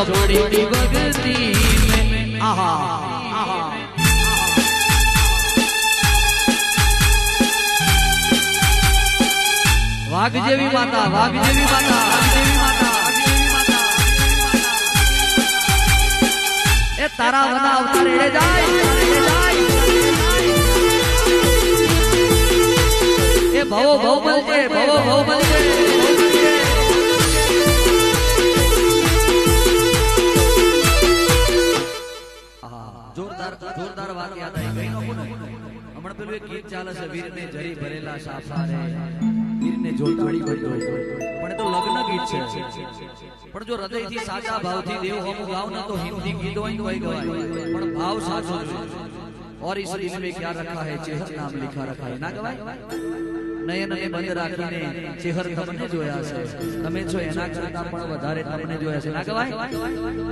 ચોપડી ભક્તિ में आहा आहा वाघ जेवी माता वाघ जेवी माता देवी माता ए तारा बना अवतार एड़े जाय ए भवो भव बलजे भवो भव बलजे जोरदार जोरदार बात याद आई गई हमण पेલું એક ગીત ચાલે છે વીરને જરી ભરેલા સાફારે વીરને જોતાડી ભરતો પણ તો લગ્ન ગીત છે પણ જો હૃદયથી સાચા ભાવથી દેવ હમ ગાવ ના તો હિન્દી ગીત હોય તો ગવાય પણ ભાવ સાચો છે और इस दिल में क्या रखा है चेहर नाम लिखा रखा है ना गवाय नयन ने बंद રાખીને ચહેર તમને જોયા છે તમે છો એના કરતા પણ વધારે તમને જોયા છે ના ગવાય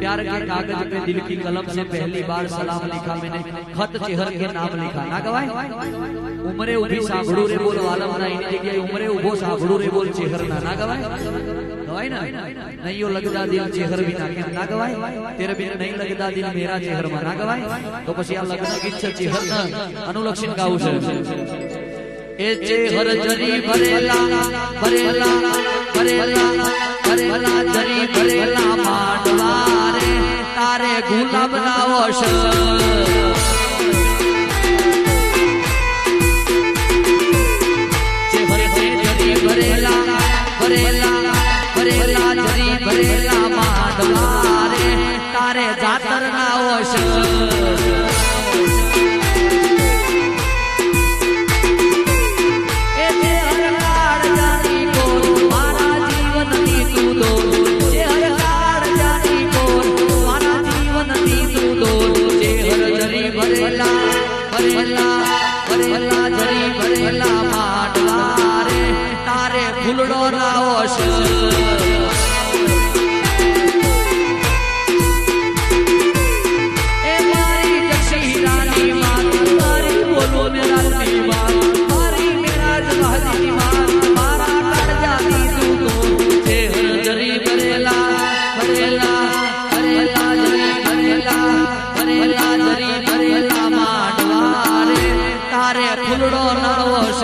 प्यार के कागज पे दिल की कलम से पहली बार सलाम लिखा मैंने खत चेहर के नाम लिखा ना गवाय उमरे उभी સાંભળું રે બોલ વાલમ ના એની જગ્યાએ ઉમરે ઉભો સાંભળું રે બોલ ચેહર ના ગવાય गवाय ना नहीं लगता दिल चेहर बिना केम ना गवाय तेरे बिना नहीं लगता दिल मेरा चेहर में ना गवाय तो પછી આ લગ્ન ગીત છે ચેહર ના અનુલક્ષણ ગાવું છે ए चेहर जरी भरेला भरेला भरेला भरेला जरी भरेला माडवारे तारे गुलाब ना वश चेहर जरी भरेला भरेला भरेला जरी भरेला माडवारे तारे जातर ना वश फूलड़ो रावश ए मारी जक्षी रानी मां मारी बोलो मेरा दीवान मारी मेरा जवानी मां मारा कर जाती तू तो चेहर जरी भरेला भरेला भरेला जरी भरेला भरेला जरी भरेला माडवारे तारे फूलड़ो रावश